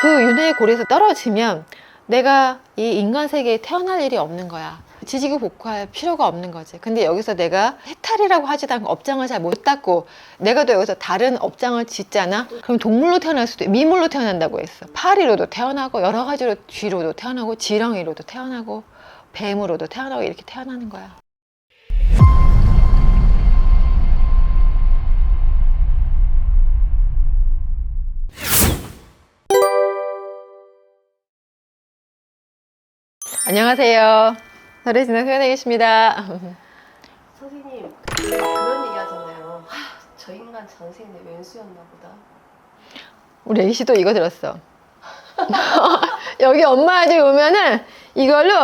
그 윤회의 고리에서 떨어지면 내가 이 인간 세계에 태어날 일이 없는 거야. 지지고 볶아할 필요가 없는 거지. 근데 여기서 내가 해탈이라고 하지도 않고 업장을 잘 못 닦고 내가 또 여기서 다른 업장을 짓잖아. 그럼 동물로 태어날 수도 있고 미물로 태어난다고 했어. 파리로도 태어나고 여러 가지로 쥐로도 태어나고 지렁이로도 태어나고 뱀으로도 태어나고 이렇게 태어나는 거야. 안녕하세요. 설혜진의 소연혜계십니다. 선생님 그런 얘기 하잖아요. 저 인간 전생에 왼수였나 보다. 우리 A씨도 이거 들었어. 여기 엄마 아들 오면은 이걸로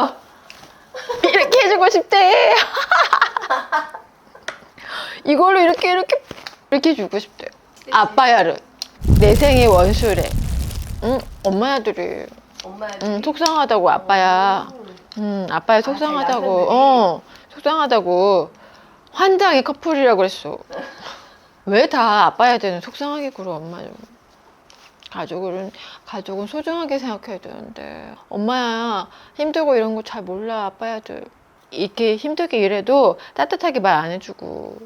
이렇게 해주고 싶대. 이걸로 이렇게 주고 싶대. 아빠야를 내 생의 원수래. 응, 엄마 아들이. 엄마야. 속상하다고 아빠야. 아빠야 속상하다고. 속상하다고. 환장의 커플이라고 그랬어. 왜 다 아빠야 되는 속상하게 굴어 엄마 좀. 가족은 소중하게 생각해야 되는데 엄마야 힘들고 이런 거 잘 몰라. 아빠야들 이렇게 힘들게 일해도 따뜻하게 말 안 해주고,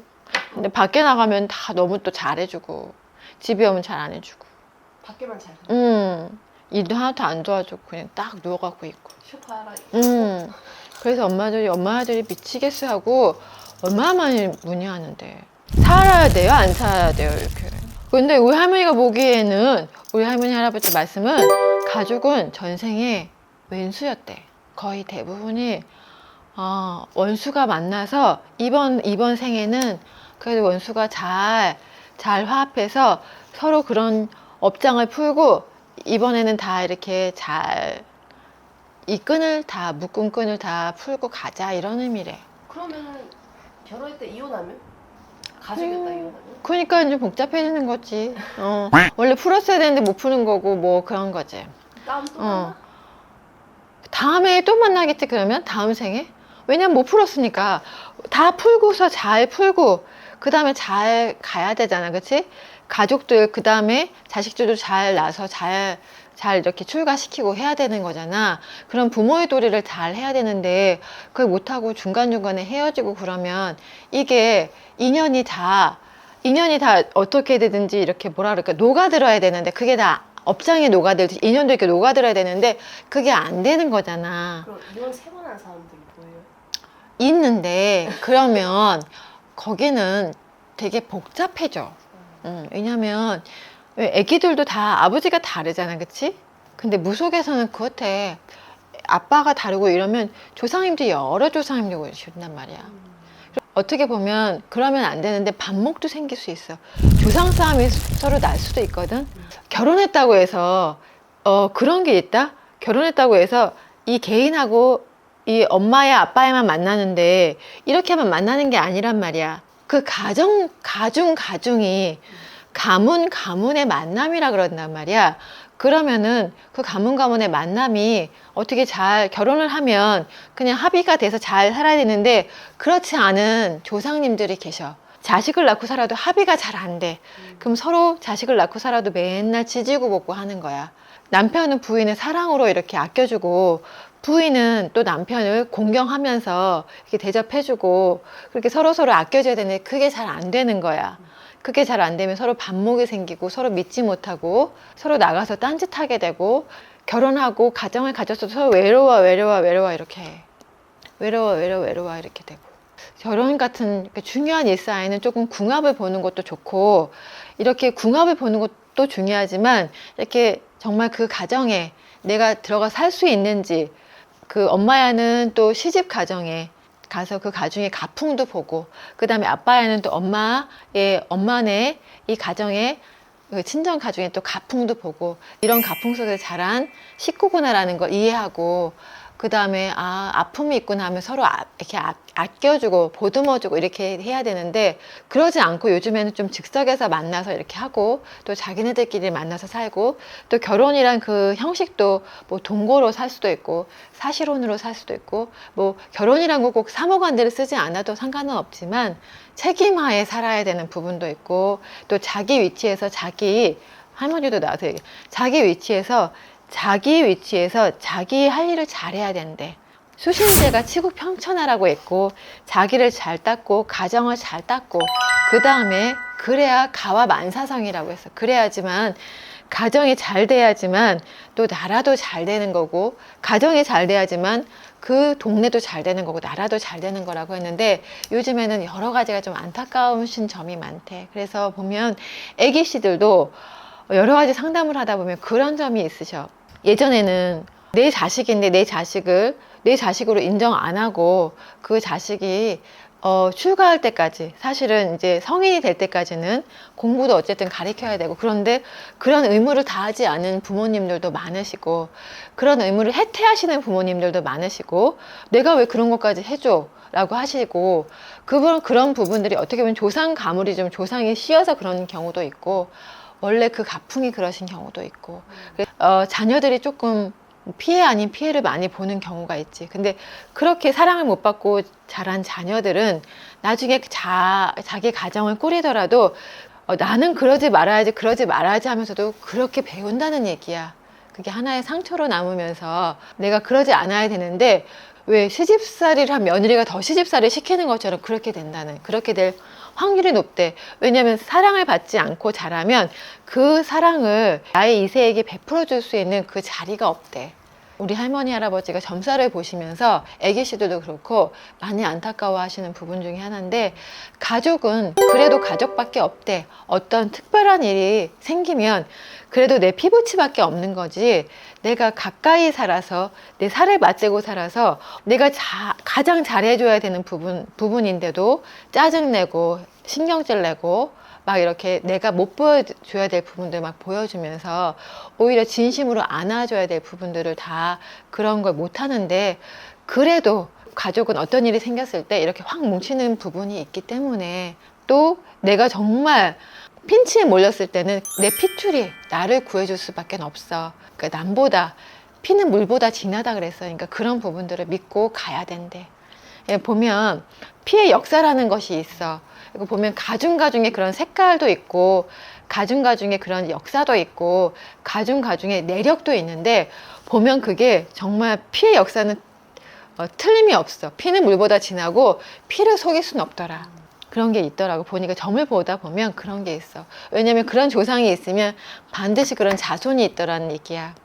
근데 밖에 나가면 다 너무 또 잘해주고, 집에 오면 잘 안 해주고, 밖에만 잘. 일도 하나도 안 도와주고 그냥 딱 누워갖고 있고. 쇼파 하나. 그래서 엄마들이 미치겠어 하고 얼마나 많이 문의하는데, 살아야 돼요 안 살아야 돼요 이렇게. 근데 우리 할머니가 보기에는, 우리 할머니 할아버지 말씀은 가족은 전생에 왼수였대. 거의 대부분이 원수가 만나서 이번 생에는 그래도 원수가 잘 화합해서 서로 그런 업장을 풀고 이번에는 다 이렇게 잘 이 묶은 끈을 다 풀고 가자 이런 의미래. 그러면은 결혼할 때 이혼하면? 가족이었다 이혼하면? 그러니까 이제 복잡해지는 거지. 원래 풀었어야 되는데 못 푸는 거고 뭐 그런 거지. 다음 또 만나? 다음에 또 만나겠지 그러면? 다음 생에? 왜냐면 못 풀었으니까. 다 풀고서 잘 풀고 그 다음에 잘 가야 되잖아, 그치? 가족들, 그 다음에 자식들도 잘 낳아서 잘 이렇게 출가시키고 해야 되는 거잖아. 그럼 부모의 도리를 잘 해야 되는데 그걸 못하고 중간중간에 헤어지고 그러면 이게 인연이 다 어떻게 되든지 이렇게 뭐라 그럴까, 녹아들어야 되는데, 그게 다 업장에 녹아들듯이 인연도 이렇게 녹아들어야 되는데 그게 안 되는 거잖아. 그럼 이혼 3번 한 사람들이 뭐예요? 있는데 그러면 거기는 되게 복잡해져. 왜냐면 애기들도 다 아버지가 다르잖아, 그치? 근데 무속에서는 그렇대. 아빠가 다르고 이러면 조상님들이 여러 조상님들이 오신단 말이야. 어떻게 보면 그러면 안 되는데 반목도 생길 수 있어. 조상 싸움이 서로 날 수도 있거든. 결혼했다고 해서 그런 게 있다. 결혼했다고 해서 이 개인하고 이 엄마야 아빠야만 만나는데 이렇게 하면 만나는 게 아니란 말이야. 그 가중이 가문의 만남이라 그런단 말이야. 그러면은 그 가문의 만남이 어떻게 잘 결혼을 하면 그냥 합의가 돼서 잘 살아야 되는데, 그렇지 않은 조상님들이 계셔. 자식을 낳고 살아도 합의가 잘 안 돼. 그럼 서로 자식을 낳고 살아도 맨날 지지고 볶고 하는 거야. 남편은 부인을 사랑으로 이렇게 아껴주고 부인은 또 남편을 공경하면서 이렇게 대접해주고 그렇게 서로 아껴줘야 되는데 그게 잘 안 되는 거야. 그게 잘 안 되면 서로 반목이 생기고 서로 믿지 못하고 서로 나가서 딴짓하게 되고, 결혼하고 가정을 가졌어도 서로 외로워 이렇게 해. 외로워 이렇게 되고. 결혼 같은 중요한 일사에는 조금 궁합을 보는 것도 좋고, 이렇게 궁합을 보는 것도 중요하지만 이렇게 정말 그 가정에 내가 들어가 살 수 있는지, 그 엄마야는 또 시집 가정에 가서 그 가정의 가풍도 보고, 그 다음에 아빠야는 또 엄마네 이 가정의 그 친정 가정의 또 가풍도 보고, 이런 가풍 속에서 자란 식구구나라는 걸 이해하고, 그 다음에 아픔이 있구나 하면 서로 이렇게 아껴주고 보듬어주고 이렇게 해야 되는데, 그러지 않고 요즘에는 좀 즉석에서 만나서 이렇게 하고, 또 자기네들끼리 만나서 살고, 또 결혼이란 그 형식도 뭐 동거로 살 수도 있고 사실혼으로 살 수도 있고, 뭐 결혼이란 거 꼭 사모관대를 쓰지 않아도 상관은 없지만 책임하에 살아야 되는 부분도 있고, 또 자기 위치에서 자기 할머니도 나와서 얘기해. 자기 위치에서 자기 할 일을 잘해야 된대. 수신제가 치국평천하라고 했고, 자기를 잘 닦고 가정을 잘 닦고, 그 다음에 그래야 가와 만사성이라고 했어. 그래야지만 가정이 잘 돼야지만 또 나라도 잘 되는 거고, 가정이 잘 돼야지만 그 동네도 잘 되는 거고, 나라도 잘 되는 거라고 했는데, 요즘에는 여러 가지가 좀 안타까우신 점이 많대. 그래서 보면 애기 씨들도 여러 가지 상담을 하다 보면 그런 점이 있으셔. 예전에는 내 자식인데 내 자식으로 인정 안 하고, 그 자식이 출가할 때까지, 사실은 이제 성인이 될 때까지는 공부도 어쨌든 가르쳐야 되고, 그런데 그런 의무를 다하지 않은 부모님들도 많으시고, 그런 의무를 해태하시는 부모님들도 많으시고, 내가 왜 그런 것까지 해줘? 라고 하시고, 그런 부분들이 어떻게 보면 조상 가물이 좀 조상이 씌어서 그런 경우도 있고, 원래 그 가풍이 그러신 경우도 있고, 자녀들이 조금 피해 아닌 피해를 많이 보는 경우가 있지. 근데 그렇게 사랑을 못 받고 자란 자녀들은 나중에 자기 가정을 꾸리더라도 나는 그러지 말아야지 하면서도 그렇게 배운다는 얘기야. 그게 하나의 상처로 남으면서 내가 그러지 않아야 되는데, 왜 시집살이를 한 며느리가 더 시집살이 시키는 것처럼 그렇게 될 확률이 높대. 왜냐하면 사랑을 받지 않고 자라면 그 사랑을 나의 2세에게 베풀어 줄 수 있는 그 자리가 없대. 우리 할머니 할아버지가 점사를 보시면서 애기 씨들도 그렇고 많이 안타까워 하시는 부분 중에 하나인데, 가족은 그래도 가족밖에 없대. 어떤 특별한 일이 생기면 그래도 내 피부치밖에 없는 거지, 내가 가까이 살아서 내 살을 맞대고 살아서 내가 가장 잘해줘야 되는 부분인데도 짜증내고 신경질 내고 막 이렇게 내가 못 보여줘야 될 부분들 막 보여주면서 오히려 진심으로 안아줘야 될 부분들을 다 그런 걸 못하는데, 그래도 가족은 어떤 일이 생겼을 때 이렇게 확 뭉치는 부분이 있기 때문에, 또 내가 정말 핀치에 몰렸을 때는 내 핏줄이 나를 구해줄 수밖에 없어. 그러니까 남보다 피는 물보다 진하다 그랬어. 그러니까 그런 부분들을 믿고 가야 된대. 보면 피의 역사라는 것이 있어. 이거 보면 가중가중에 그런 색깔도 있고, 가중가중에 그런 역사도 있고, 가중가중에 내력도 있는데, 보면 그게 정말 피의 역사는 틀림이 없어. 피는 물보다 진하고 피를 속일 수는 없더라. 그런 게 있더라고. 보니까 점을 보다 보면 그런 게 있어. 왜냐면 그런 조상이 있으면 반드시 그런 자손이 있더라는 얘기야.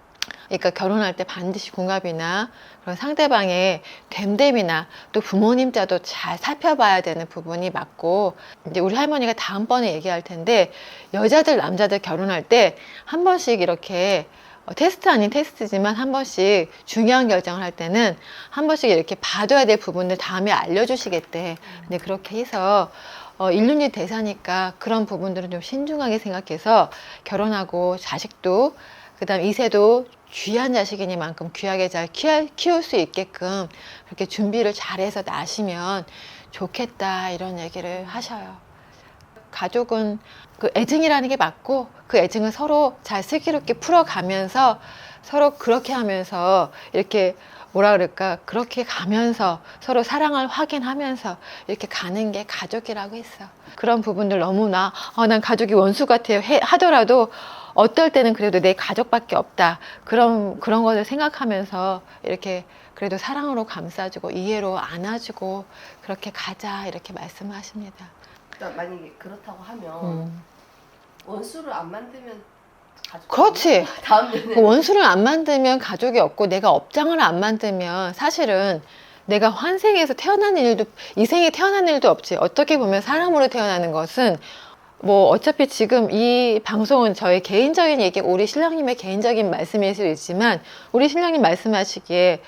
그러니까 결혼할 때 반드시 궁합이나 그런 상대방의 됨됨이나 또 부모님 자도 잘 살펴봐야 되는 부분이 맞고, 이제 우리 할머니가 다음번에 얘기할 텐데, 여자들 남자들 결혼할 때 한 번씩 이렇게 테스트 아닌 테스트지만 한 번씩 중요한 결정을 할 때는 한 번씩 이렇게 봐둬야 될 부분들 다음에 알려주시겠대. 근데 그렇게 해서 인륜이 대사니까 그런 부분들은 좀 신중하게 생각해서 결혼하고 자식도, 그 다음 2세도 귀한 자식이니만큼 귀하게 잘 키울 수 있게끔 그렇게 준비를 잘해서 낳으시면 좋겠다, 이런 얘기를 하셔요. 가족은 그 애증이라는 게 맞고, 그 애증을 서로 잘 슬기롭게 풀어가면서 서로 그렇게 하면서 이렇게 뭐라 그럴까, 그렇게 가면서 서로 사랑을 확인하면서 이렇게 가는 게 가족이라고 했어. 그런 부분들 너무나 난 가족이 원수 같아요 하더라도 어떨 때는 그래도 내 가족밖에 없다, 그런 것을 생각하면서 이렇게 그래도 사랑으로 감싸주고 이해로 안아주고 그렇게 가자, 이렇게 말씀을 하십니다. 그러니까 만약에 그렇다고 하면 원수를 안 만들면 가족. 그렇지. 다음에는 원수를 안 만들면 가족이 없고, 내가 업장을 안 만들면 사실은 내가 환생에서 태어난 일도, 이생에 태어난 일도 없지. 어떻게 보면 사람으로 태어나는 것은 뭐 어차피 지금 이 방송은 저의 개인적인 얘기, 우리 신랑님의 개인적인 말씀일 수 있지만, 우리 신랑님 말씀하시기에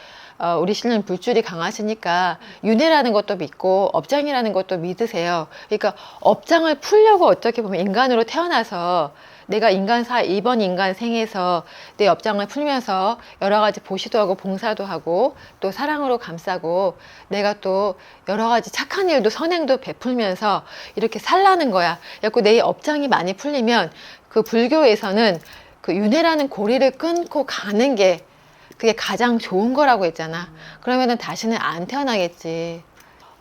우리 신랑님 불줄이 강하시니까 윤회라는 것도 믿고 업장이라는 것도 믿으세요. 그러니까 업장을 풀려고 어떻게 보면 인간으로 태어나서, 내가 이번 인간 생에서 내 업장을 풀면서 여러 가지 보시도 하고 봉사도 하고 또 사랑으로 감싸고, 내가 또 여러 가지 착한 일도 선행도 베풀면서 이렇게 살라는 거야. 그래서 내 업장이 많이 풀리면 그 불교에서는 그 윤회라는 고리를 끊고 가는 게 그게 가장 좋은 거라고 했잖아. 그러면은 다시는 안 태어나겠지.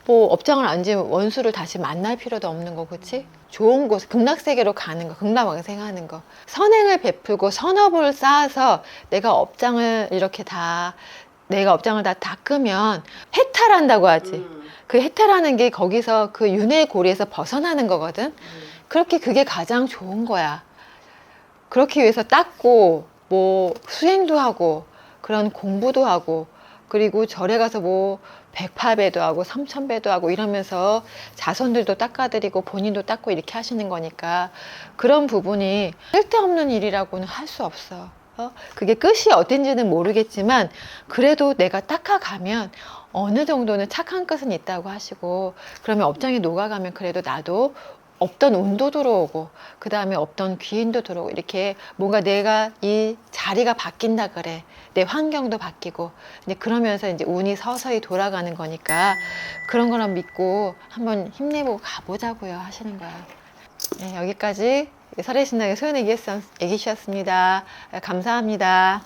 뭐 업장을 안 지면 원수를 다시 만날 필요도 없는 거, 그치? 좋은 곳, 극락세계로 가는 거, 극락왕생하는 거. 선행을 베풀고 선업을 쌓아서 내가 업장을 다 닦으면 해탈한다고 하지. 그 해탈하는 게 거기서 그 윤회 고리에서 벗어나는 거거든. 그렇게 그게 가장 좋은 거야. 그렇기 위해서 닦고 뭐 수행도 하고 그런 공부도 하고 그리고 절에 가서 뭐 108배도 하고 3000배도 하고 이러면서 자손들도 닦아드리고 본인도 닦고 이렇게 하시는 거니까 그런 부분이 쓸데없는 일이라고는 할 수 없어. 그게 끝이 어딘지는 모르겠지만 그래도 내가 닦아가면 어느 정도는 착한 끝은 있다고 하시고 그러면 업장에 녹아가면 그래도 나도 없던 운도 들어오고 그 다음에 없던 귀인도 들어오고 이렇게 뭔가 내가 이 자리가 바뀐다 그래. 내 환경도 바뀌고 이제 그러면서 이제 운이 서서히 돌아가는 거니까 그런 거랑 믿고 한번 힘내보고 가보자고요 하시는 거야. 네, 여기까지 설혜신당의 소연 애기셨습니다. 감사합니다.